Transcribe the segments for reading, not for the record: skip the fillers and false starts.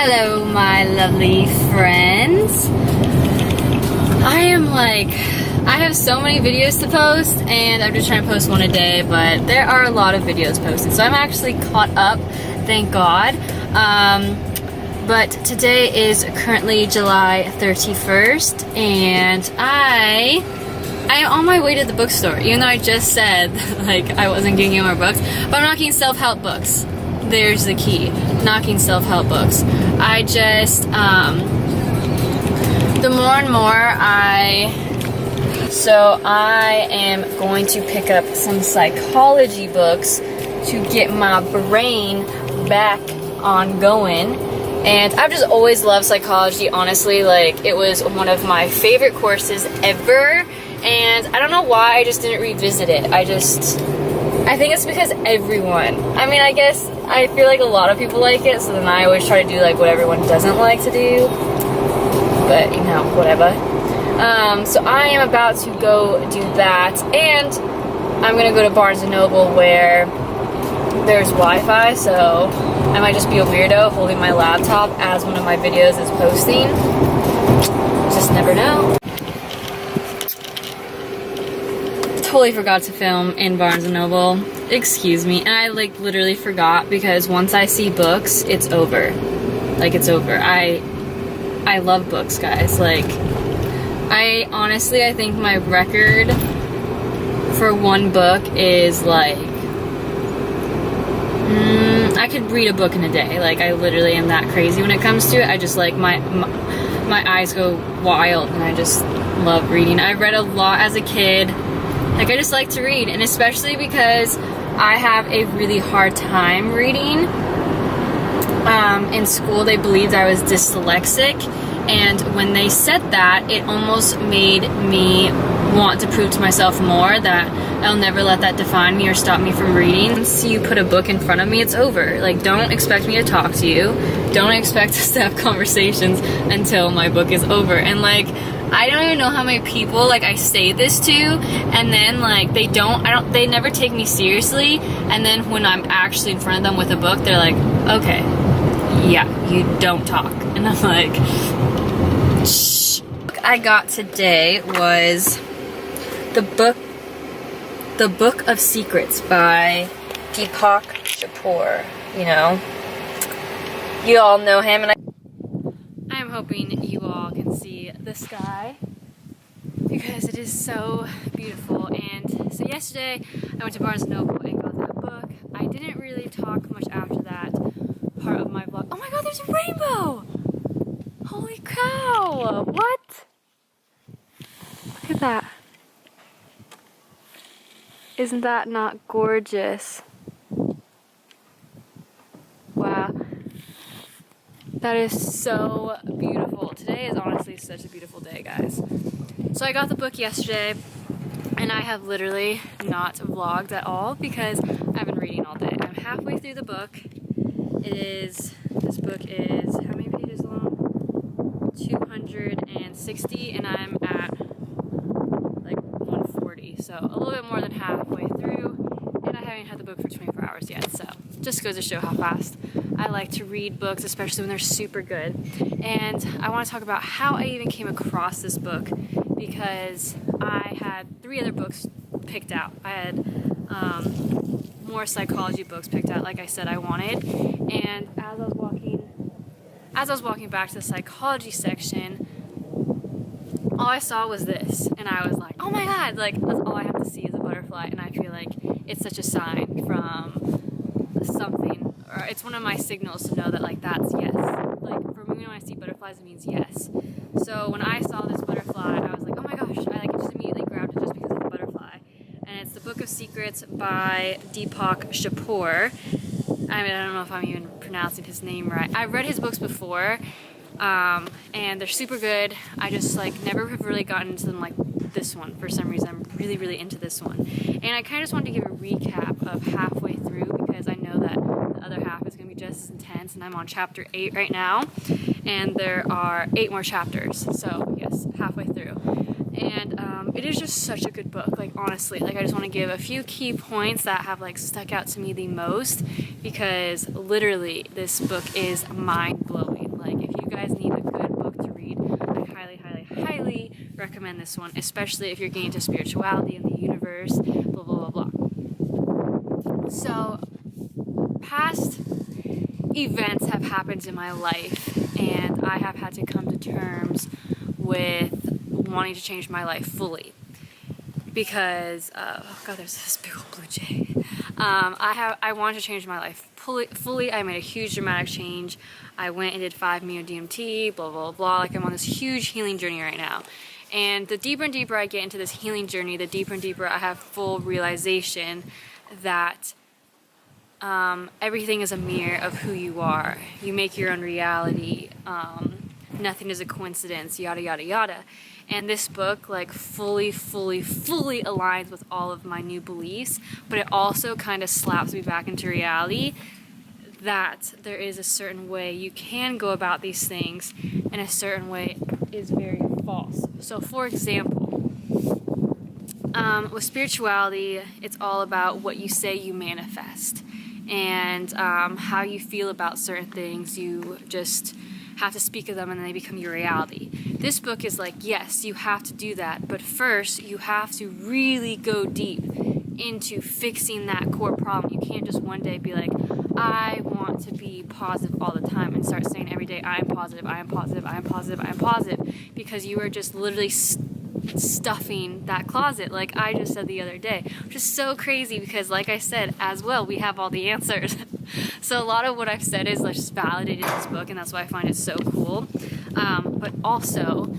Hello, my lovely friends. I have so many videos to post, and I'm just trying to post one a day, but there are a lot of videos posted, so I'm actually caught up, thank God. But today is currently July 31st, and I am on my way to the bookstore, even though I just said like I wasn't getting any more books, but I'm not getting self-help books. There's the key, not getting self-help books. I just, the more and more so I am going to pick up some psychology books to get my brain back on going. And I've just always loved psychology, honestly. Like, it was one of my favorite courses ever. And I don't know why I just didn't revisit it. I think it's because everyone, I guess I feel like a lot of people like it, so then I always try to do like what everyone doesn't like to do. But, you know, whatever. So I am about to go do that, and I'm gonna go to Barnes & Noble where there's Wi-Fi, so I might just be a weirdo holding my laptop as one of my videos is posting. Just never know. Totally forgot to film in Barnes & Noble. Excuse me. And I literally forgot, because once I see books, it's over. Like, it's over. I love books, guys. Like, I think my record for one book is like, I could read a book in a day. Like, I literally am that crazy when it comes to it. I just like, my eyes go wild, and I just love reading. I read a lot as a kid. Like, I just like to read, and especially because I have a really hard time reading. In school, they believed I was dyslexic, and when they said that, it almost made me want to prove to myself more that I'll never let that define me or stop me from reading. Once you put a book in front of me, it's over. Like, don't expect me to talk to you. Don't expect us to have conversations until my book is over. And like, I don't even know how many people like I say this to, and then like they never take me seriously, and then when I'm actually in front of them with a book, they're like, okay, yeah, you don't talk. And I'm like, shh. The book I got today was the Book of Secrets by Deepak Chopra. You know, you all know him, and I'm hoping you all can see the sky, because it is so beautiful. And so yesterday I went to Barnes & Noble and got that book. I didn't really talk much after that part of my vlog. Oh my god, there's a rainbow! Holy cow! What? Look at that. Isn't that not gorgeous? Wow. That is so beautiful. Today is honestly such a beautiful day, guys. So I got the book yesterday, and I have literally not vlogged at all because I've been reading all day. I'm halfway through the book. This book is, how many pages long? 260, and I'm at like 140, so a little bit more than halfway through, and I haven't had the book for 24 hours yet, so just goes to show how fast I like to read books, especially when they're super good. And I want to talk about how I even came across this book, because I had 3 other books picked out. I had more psychology books picked out, like I said I wanted. And as I was walking back to the psychology section, all I saw was this, and I was like, oh my god, like, that's all I have to see is a butterfly, and I feel like it's such a sign from something, or it's one of my signals to know that, like, that's yes. Like, for me, when I see butterflies, it means yes. So when I saw this butterfly, I was like, oh my gosh, I just immediately grabbed it just because of the butterfly. And it's the Book of Secrets by Deepak Chopra. I don't know if I'm even pronouncing his name right. I've read his books before, and they're super good. I just never have really gotten into them like this one for some reason. I'm really, really into this one. And I kind of just wanted to give a recap of halfway through, because I know that the other half is going to be just as intense, and I'm on chapter 8 right now, and there are 8 more chapters, so yes, halfway through. And it is just such a good book, like, honestly. Like, I just want to give a few key points that have stuck out to me the most, because literally this book is mind-blowing. you guys need a good book to read, I highly, highly, highly recommend this one, especially if you're getting into spirituality and the universe, blah, blah, blah, blah. So, past events have happened in my life, and I have had to come to terms with wanting to change my life fully. Because, oh god, there's this big old blue jay. I wanted to change my life fully. I made a huge dramatic change. I went and did 5 Mio DMT, blah, blah, blah. Like, I'm on this huge healing journey right now. And the deeper and deeper I get into this healing journey, the deeper and deeper I have full realization that everything is a mirror of who you are. You make your own reality. Nothing is a coincidence, yada, yada, yada. And this book, like, fully aligns with all of my new beliefs, but it also kind of slaps me back into reality that there is a certain way you can go about these things, and a certain way is very false. So, for example, with spirituality, it's all about what you say you manifest, and how you feel about certain things. You just have to speak of them and then they become your reality. This book is like, yes, you have to do that, but first you have to really go deep into fixing that core problem. You can't just one day be like, I want to be positive all the time, and start saying every day, I am positive, I am positive, I am positive, I am positive, because you are just literally stuffing that closet, like I just said the other day, which is so crazy because, like I said as well, we have all the answers. So a lot of what I've said is like just validated in this book, and that's why I find it so cool. But also,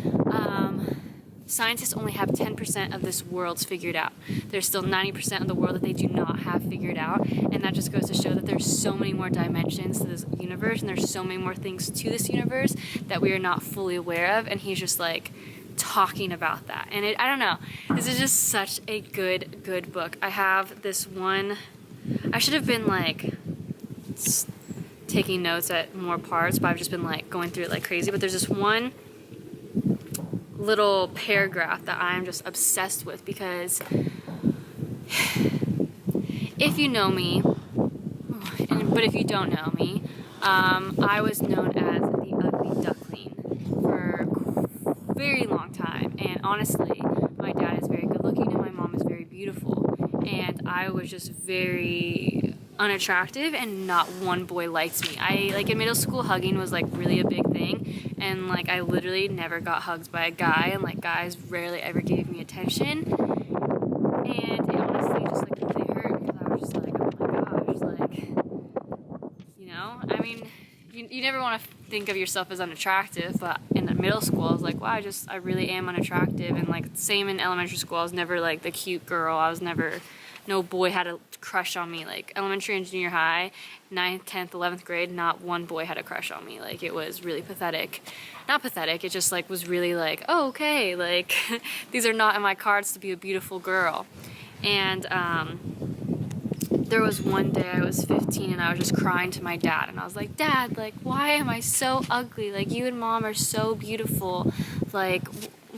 scientists only have 10% of this world's figured out. There's still 90% of the world that they do not have figured out, and that just goes to show that there's so many more dimensions to this universe, and there's so many more things to this universe that we are not fully aware of, and he's just like talking about that. And I don't know, this is just such a good book. I have this one, I should have been like taking notes at more parts, but I've just been like going through it like crazy. But there's this one little paragraph that I'm just obsessed with, because if you know me, but if you don't know me, I was known as the ugly duckling for a very long time, and honestly, my dad is very good looking and my mom is very beautiful, and I was just very unattractive, and not one boy liked me. Like in middle school, hugging was like really a big thing, and like I literally never got hugged by a guy, and like guys rarely ever gave me attention, and it honestly just like really hurt, because I was just like, oh my gosh, like, you know, I mean, you never want to think of yourself as unattractive, but in middle school I was like, wow, I really am unattractive. And like same in elementary school, I was never like the cute girl. I was never, no boy had a crush on me. Like elementary and junior high, 9th, 10th, 11th grade, not one boy had a crush on me. Like it was really pathetic. Not pathetic, it just like was really like, oh, okay, like these are not in my cards to be a beautiful girl. And there was one day I was 15 and I was just crying to my dad, and I was like, Dad, like, why am I so ugly? Like, you and Mom are so beautiful. Like,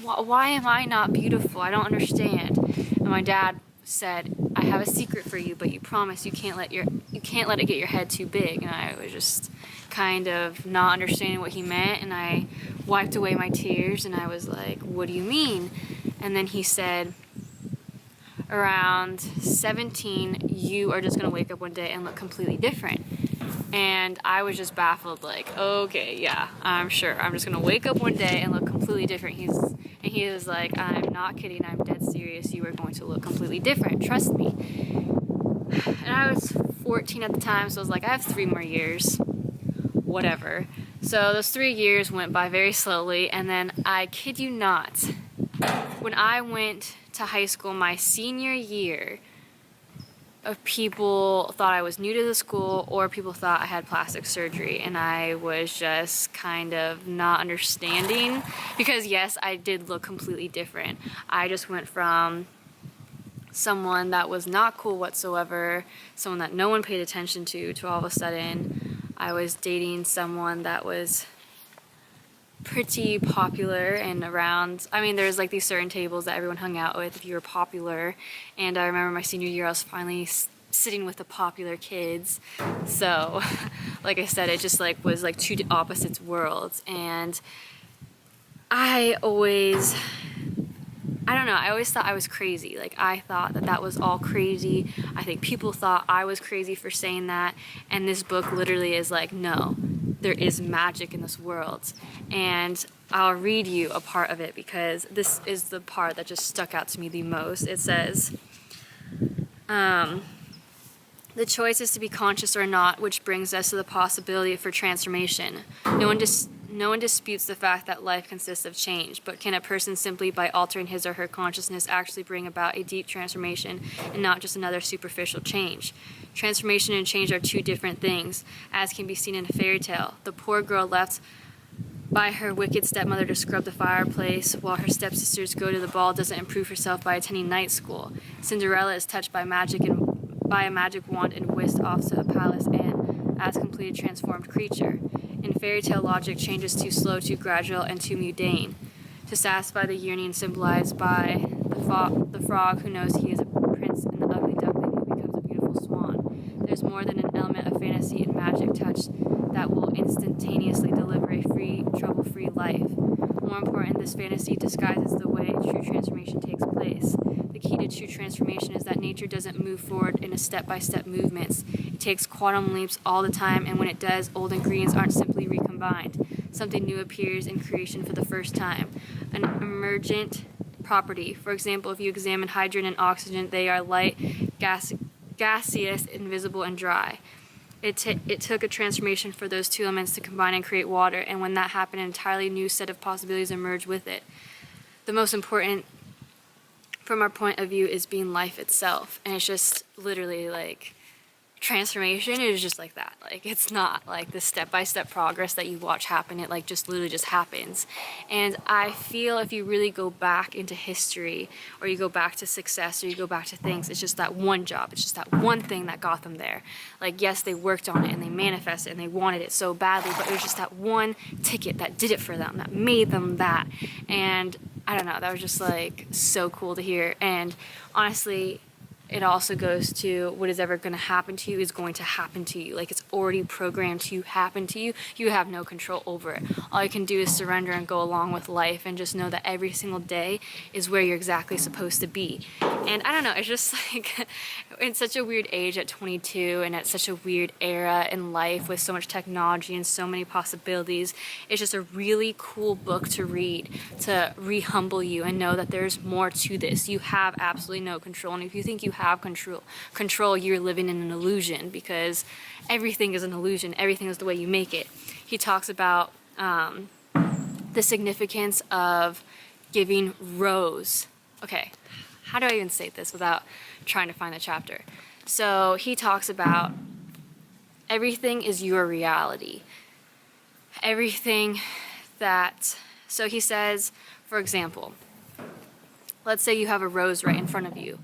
why am I not beautiful? I don't understand. And my dad said, I have a secret for you, but you promise you can't let it get your head too big. And I was just kind of not understanding what he meant, and I wiped away my tears, and I was like, what do you mean? And then he said, around 17, you are just gonna wake up one day and look completely different. And I was just baffled, like, okay, yeah, I'm sure. I'm just gonna wake up one day and look completely different. He was like, I'm not kidding, I'm dead serious. You are going to look completely different, trust me. And I was 14 at the time, so I was like, I have 3 more years, whatever. So those 3 years went by very slowly, and then I kid you not, when I went to high school my senior year, people thought I was new to the school, or people thought I had plastic surgery, and I was just kind of not understanding, because yes, I did look completely different. I just went from someone that was not cool whatsoever, someone that no one paid attention to all of a sudden I was dating someone that was pretty popular and around. I mean, there's like these certain tables that everyone hung out with if you were popular. And I remember my senior year, I was finally sitting with the popular kids. So like I said, it just like was like two opposite worlds. And I don't know, I always thought I was crazy. Like, I thought that that was all crazy. I think people thought I was crazy for saying that. And this book literally is like, no, there is magic in this world. And I'll read you a part of it because this is the part that just stuck out to me the most. It says, the choice is to be conscious or not, which brings us to the possibility for transformation. No one disputes the fact that life consists of change, but can a person simply by altering his or her consciousness actually bring about a deep transformation and not just another superficial change? Transformation and change are two different things, as can be seen in a fairy tale. The poor girl left by her wicked stepmother to scrub the fireplace while her stepsisters go to the ball doesn't improve herself by attending night school. Cinderella is touched by a magic wand and whisked off to a palace and as completely transformed creature. In fairy tale logic, change is too slow, too gradual, and too mundane. To satisfy the yearning symbolized by the frog who knows he is a prince and the ugly duckling who becomes a beautiful swan. There's more than an element of fantasy and magic touch that will instantaneously deliver a free, trouble-free life. More important, this fantasy disguises the way true transformation takes place. The key to true transformation is that nature doesn't move forward in a step-by-step movements. It takes quantum leaps all the time, and when it does, old ingredients aren't simply recombined. Something new appears in creation for the first time. An emergent property. For example, if you examine hydrogen and oxygen, they are light, gaseous, invisible, and dry. It took a transformation for those two elements to combine and create water, and when that happened, an entirely new set of possibilities emerged with it. The most important, from our point of view, is being life itself, and it's just literally like transformation is just like that. Like, it's not like the step-by-step progress that you watch happen. It like just literally just happens. And I feel if you really go back into history, or you go back to success, or you go back to things, it's just that one job, it's just that one thing that got them there. Like, yes, they worked on it and they manifested and they wanted it so badly, but it was just that one ticket that did it for them, that made them that. And I don't know, that was just like so cool to hear. And honestly, it also goes to what is ever going to happen to you is going to happen to you. Like, it's already programmed to happen to you. You have no control over it. All you can do is surrender and go along with life and just know that every single day is where you're exactly supposed to be. And I don't know, it's just like in such a weird age at 22 and at such a weird era in life with so much technology and so many possibilities, it's just a really cool book to read, to re-humble you and know that there's more to this. You have absolutely no control. And if you think you have control, you're living in an illusion, because everything is an illusion. Everything is the way you make it. He talks about the significance of giving rows. Okay, how do I even say this without trying to find the chapter? So he talks about everything is your reality. Everything that, so he says, for example, let's say you have a rose right in front of you.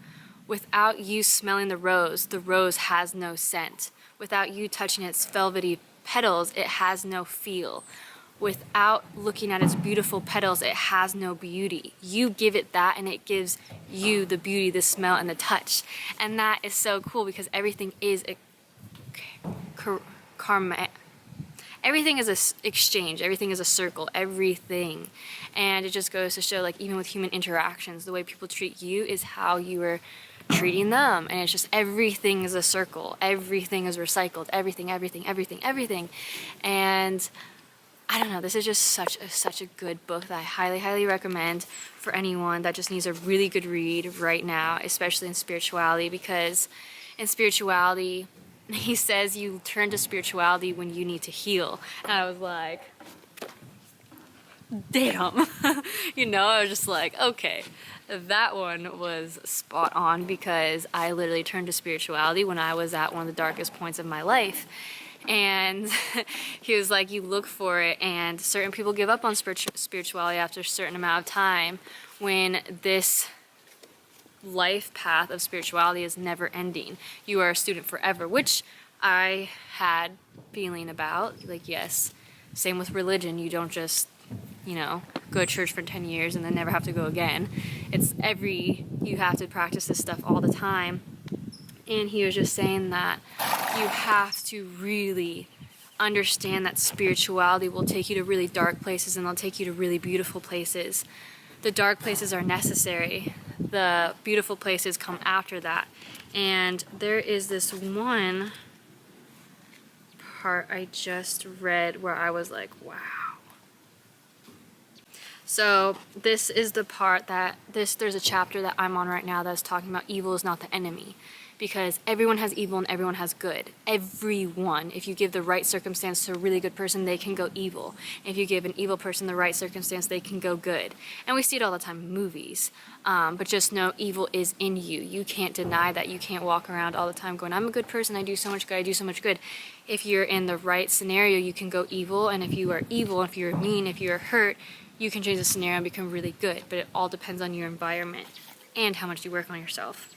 Without you smelling the rose has no scent. Without you touching its velvety petals, it has no feel. Without looking at its beautiful petals, it has no beauty. You give it that, and it gives you the beauty, the smell, and the touch. And that is so cool, because everything is karma. Everything is a exchange. Everything is a circle. Everything. And it just goes to show, like, even with human interactions, the way people treat you is how you are treating them. And it's just everything is a circle. Everything is recycled. Everything. And I don't know, this is just such a good book that I highly recommend for anyone that just needs a really good read right now, especially in spirituality, because in spirituality, he says you turn to spirituality when you need to heal. And I was like, damn. You know, I was just like, okay, that one was spot on, because I literally turned to spirituality when I was at one of the darkest points of my life. And he was like, you look for it, and certain people give up on spirituality after a certain amount of time, when this life path of spirituality is never ending. You are a student forever, which I had feeling about. Like, yes, same with religion. You don't just, you know, go to church for 10 years and then never have to go again. You have to practice this stuff all the time. And he was just saying that you have to really understand that spirituality will take you to really dark places and they'll take you to really beautiful places. The dark places are necessary. The beautiful places come after that. And there is this one part I just read where I was like, wow. So this is the part that there's a chapter that I'm on right now that's talking about evil is not the enemy. Because everyone has evil and everyone has good. Everyone. If you give the right circumstance to a really good person, they can go evil. If you give an evil person the right circumstance, they can go good. And we see it all the time in movies. But just know evil is in you. You can't deny that. You can't walk around all the time going, I'm a good person, I do so much good, I do so much good. If you're in the right scenario, you can go evil. And if you are evil, if you're mean, if you're hurt, you can change the scenario and become really good. But it all depends on your environment and how much you work on yourself.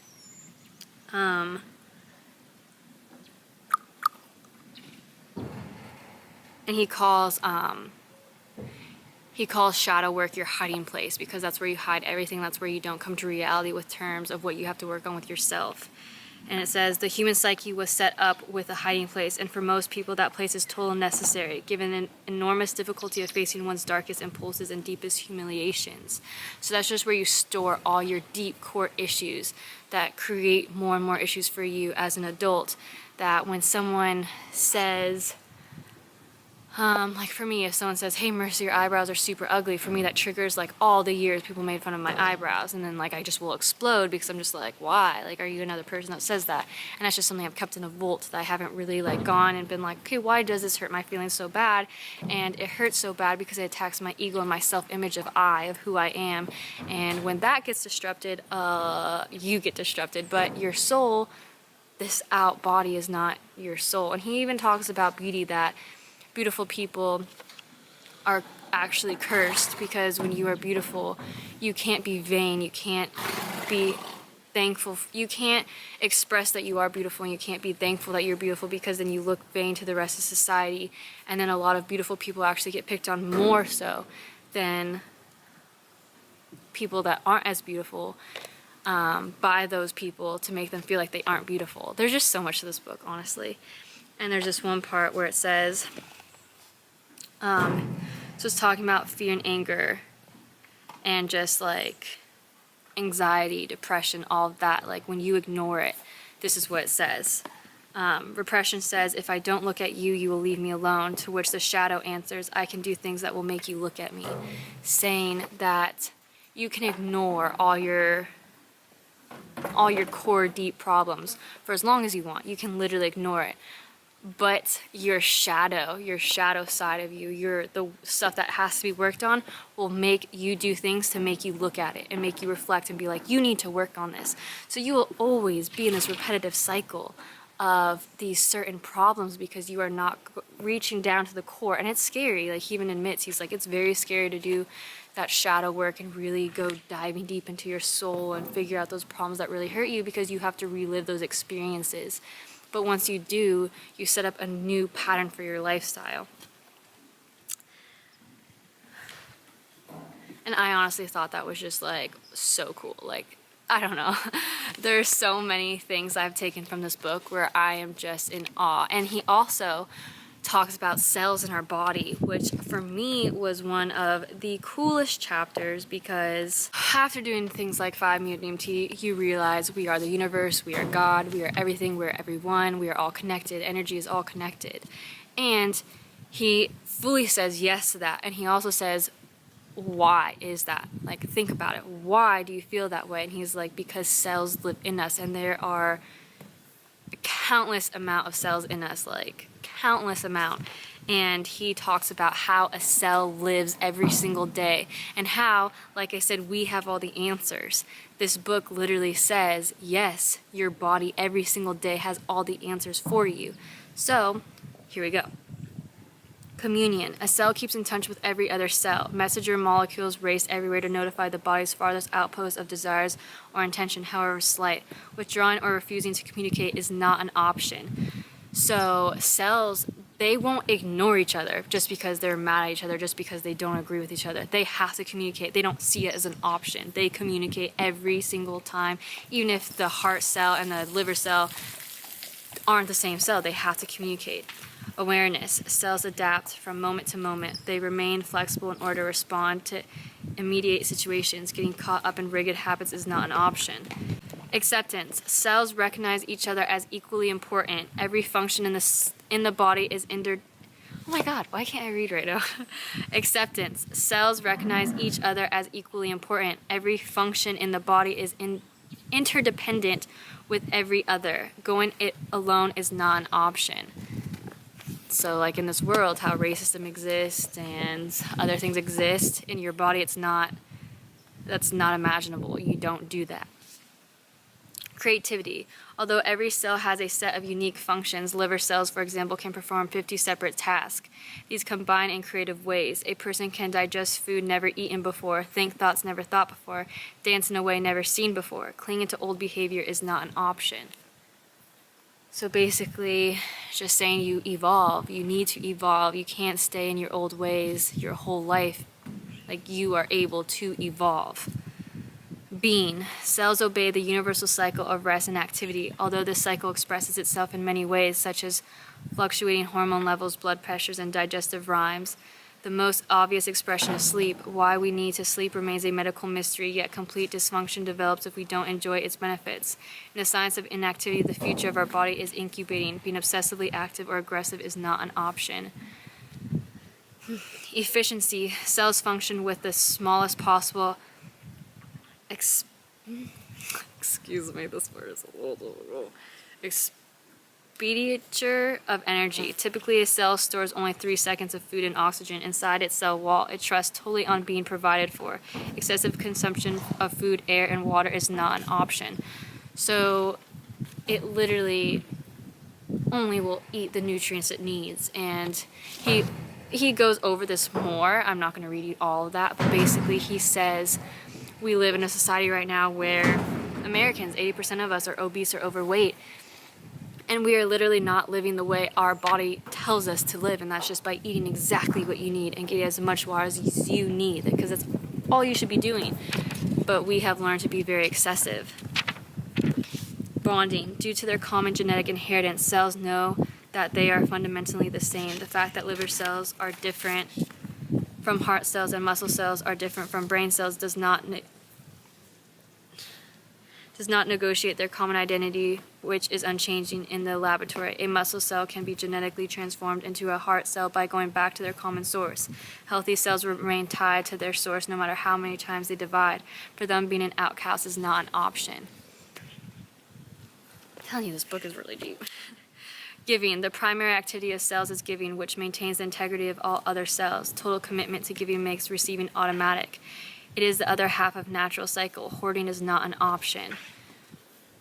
And he calls shadow work your hiding place, because that's where you hide everything. That's where you don't come to reality with terms of what you have to work on with yourself. And it says, the human psyche was set up with a hiding place, and for most people that place is total necessary, given an enormous difficulty of facing one's darkest impulses and deepest humiliations. So that's just where you store all your deep core issues that create more and more issues for you as an adult, that when someone says, like for me, if someone says, hey Marissa, your eyebrows are super ugly, for me that triggers like all the years people made fun of my eyebrows, and then like I just will explode because I'm just like, why? Like, are you another person that says that? And that's just something I've kept in a vault that I haven't really like gone and been like, okay, why does this hurt my feelings so bad? And it hurts so bad because it attacks my ego and my self-image of who I am. And when that gets disrupted, you get disrupted, but your soul, this out body is not your soul. And he even talks about beauty, that beautiful people are actually cursed, because when you are beautiful, you can't be vain, you can't be thankful, you can't express that you are beautiful, and you can't be thankful that you're beautiful, because then you look vain to the rest of society. And then a lot of beautiful people actually get picked on more so than people that aren't as beautiful, by those people, to make them feel like they aren't beautiful. There's just so much to this book, honestly. And there's this one part where it says, so it's talking about fear and anger and just like anxiety, depression, all of that. Like when you ignore it, this is what it says. Repression says, if I don't look at you, you will leave me alone. To which the shadow answers, I can do things that will make you look at me. Saying that you can ignore all your core deep problems for as long as you want. You can literally ignore it. But your shadow side of you, the stuff that has to be worked on, will make you do things to make you look at it and make you reflect and be like, you need to work on this. So you will always be in this repetitive cycle of these certain problems because you are not reaching down to the core. And it's scary. Like he even admits, he's like, it's very scary to do that shadow work and really go diving deep into your soul and figure out those problems that really hurt you, because you have to relive those experiences. But once you do, you set up a new pattern for your lifestyle. And I honestly thought that was just like so cool. Like, I don't know. There's so many things I've taken from this book where I am just in awe. And he also talks about cells in our body, which for me was one of the coolest chapters, because after doing things like 5-minute DMT, you realize we are the universe, we are God, we are everything, we are everyone, we are all connected, energy is all connected. And he fully says yes to that, and he also says, why is that? Like, think about it. Why do you feel that way? And he's like, because cells live in us, and there are a countless amount of cells in us, like countless amount. And he talks about how a cell lives every single day, and how, like I said, we have all the answers. This book literally says, yes, your body every single day has all the answers for you. So here we go. Communion. A cell keeps in touch with every other cell. Messenger molecules race everywhere to notify the body's farthest outpost of desires or intention, however slight. Withdrawing or refusing to communicate is not an option. So cells they won't ignore each other just because they're mad at each other, just because they don't agree with each other. They have to communicate. They don't see it as an option. They communicate every single time. Even if the heart cell and the liver cell aren't the same cell, they have to communicate. Awareness. Cells adapt from moment to moment. They remain flexible in order to respond to immediate situations. Getting caught up in rigid habits is not an option. Acceptance. Cells recognize each other as equally important. Every function in the body is Oh my God, why can't I read right now? Acceptance. Cells recognize each other as equally important. Every function in the body is interdependent with every other. Going it alone is not an option. So like in this world, how racism exists and other things exist in your body, that's not imaginable. You don't do that. Creativity. Although every cell has a set of unique functions, liver cells, for example, can perform 50 separate tasks. These combine in creative ways. A person can digest food never eaten before, think thoughts never thought before, dance in a way never seen before. Clinging to old behavior is not an option. So basically, just saying you evolve. You need to evolve. You can't stay in your old ways your whole life. Like, you are able to evolve. Being. Cells obey the universal cycle of rest and activity. Although this cycle expresses itself in many ways, such as fluctuating hormone levels, blood pressures, and digestive rhymes, the most obvious expression is sleep. Why we need to sleep remains a medical mystery, yet complete dysfunction develops if we don't enjoy its benefits. In the science of inactivity, the future of our body is incubating. Being obsessively active or aggressive is not an option. Efficiency. Cells function with the smallest possible excuse me, this word is a little expenditure of energy. Typically, a cell stores only 3 seconds of food and oxygen inside its cell wall. It trusts totally on being provided for. Excessive consumption of food, air, and water is not an option. So it literally only will eat the nutrients it needs. And he goes over this more. I'm not going to read you all of that, but basically he says we live in a society right now where Americans, 80% of us, are obese or overweight. And we are literally not living the way our body tells us to live. And that's just by eating exactly what you need and getting as much water as you need, because that's all you should be doing. But we have learned to be very excessive. Bonding. Due to their common genetic inheritance, cells know that they are fundamentally the same. The fact that liver cells are different from heart cells and muscle cells are different from brain cells does not negotiate their common identity, which is unchanging in the laboratory. A muscle cell can be genetically transformed into a heart cell by going back to their common source. Healthy cells remain tied to their source no matter how many times they divide. For them, being an outcast is not an option. I'm telling you, this book is really deep. Giving. The primary activity of cells is giving, which maintains the integrity of all other cells. Total commitment to giving makes receiving automatic. It is the other half of natural cycle. Hoarding is not an option.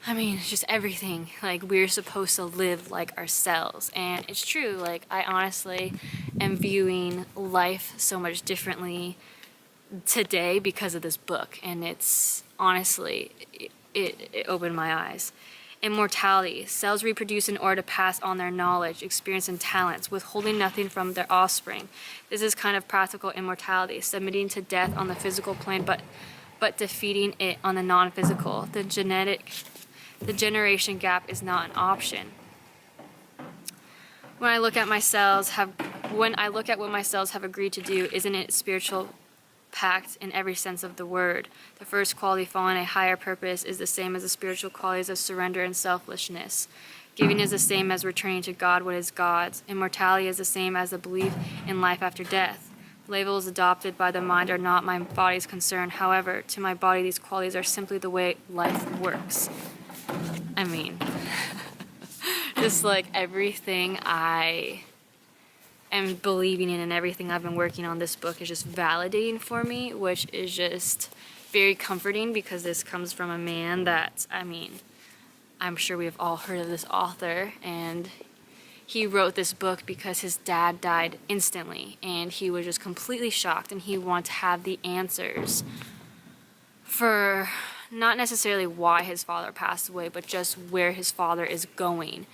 I mean, it's just everything. Like, we're supposed to live like our cells. And it's true. Like, I honestly am viewing life so much differently today because of this book. And it's honestly, it opened my eyes. Immortality. Cells reproduce in order to pass on their knowledge, experience, and talents, withholding nothing from their offspring. This is kind of practical immortality, submitting to death on the physical plane, but defeating it on the non-physical. The generation gap is not an option. When I look at what my cells have agreed to do, isn't it spiritual pact in every sense of the word? The first quality, following a higher purpose, is the same as the spiritual qualities of surrender and selflessness. Giving is the same as returning to God what is God's. Immortality is the same as the belief in life after death. Labels adopted by the mind are not my body's concern. However, to my body, these qualities are simply the way life works. I mean, just like everything I am believing in and everything I've been working on, this book is just validating for me, which is just very comforting, because this comes from a man that, I mean, I'm sure we have all heard of this author, and he wrote this book because his dad died instantly, and he was just completely shocked, and he wanted to have the answers for not necessarily why his father passed away, but just where his father is going.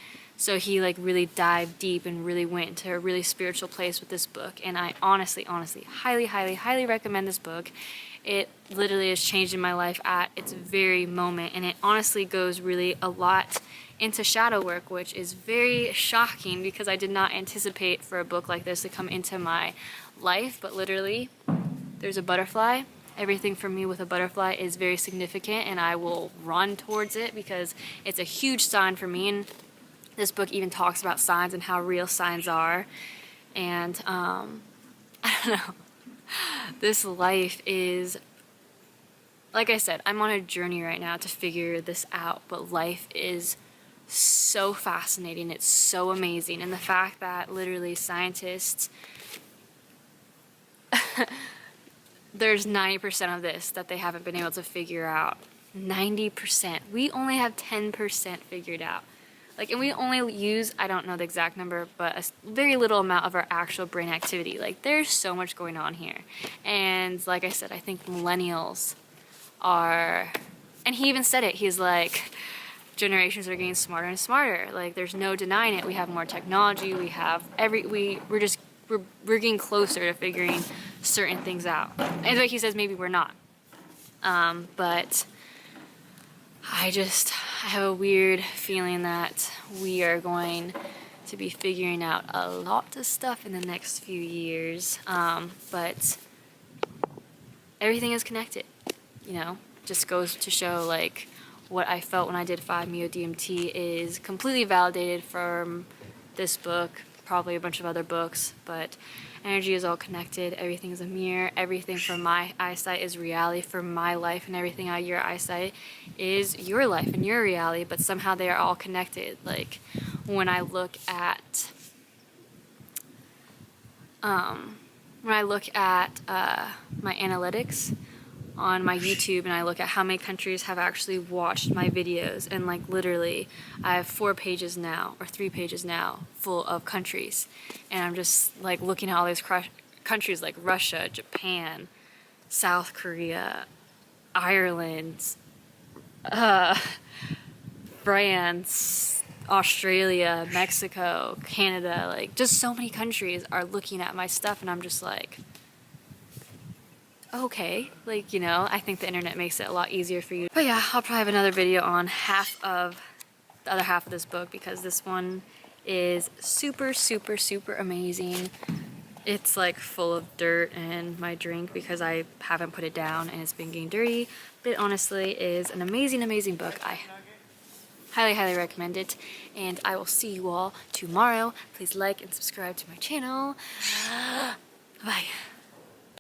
So he like really dived deep and really went into a really spiritual place with this book. And I honestly, highly, highly, highly recommend this book. It literally has changed in my life at its very moment, and it honestly goes really a lot into shadow work, which is very shocking because I did not anticipate for a book like this to come into my life. But literally, there's a butterfly. Everything for me with a butterfly is very significant, and I will run towards it because it's a huge sign for me. And this book even talks about signs and how real signs are. And I don't know. This life is, like I said, I'm on a journey right now to figure this out, but life is so fascinating. It's so amazing. And the fact that literally scientists, there's 90% of this that they haven't been able to figure out. 90%. We only have 10% figured out. Like, and we only use, I don't know the exact number, but a very little amount of our actual brain activity. Like, there's so much going on here. And like I said, I think millennials are, and he even said it, he's like, generations are getting smarter and smarter. Like, there's no denying it. We have more technology, we have we're getting closer to figuring certain things out. And like he says, maybe we're not. But I have a weird feeling that we are going to be figuring out a lot of stuff in the next few years. But everything is connected, you know? Just goes to show, like, what I felt when I did 5-MeO-DMT is completely validated from this book, probably a bunch of other books, but energy is all connected. Everything is a mirror. Everything from my eyesight is reality for my life, and everything out of your eyesight is your life and your reality, but somehow they are all connected. Like, when I look at my analytics on my YouTube, and I look at how many countries have actually watched my videos, and like literally I have 4 pages now or 3 pages now full of countries, and I'm just like looking at all these countries like Russia, Japan, South Korea, Ireland, France, Australia, Mexico, Canada, like just so many countries are looking at my stuff, and I'm just like, okay, like, you know, I think the internet makes it a lot easier for you. But yeah, I'll probably have another video on the other half of this book, because this one is super, super, super amazing. It's like full of dirt and my drink because I haven't put it down and it's been getting dirty. But it honestly is an amazing, amazing book. I highly, highly recommend it. And I will see you all tomorrow. Please like and subscribe to my channel. Bye.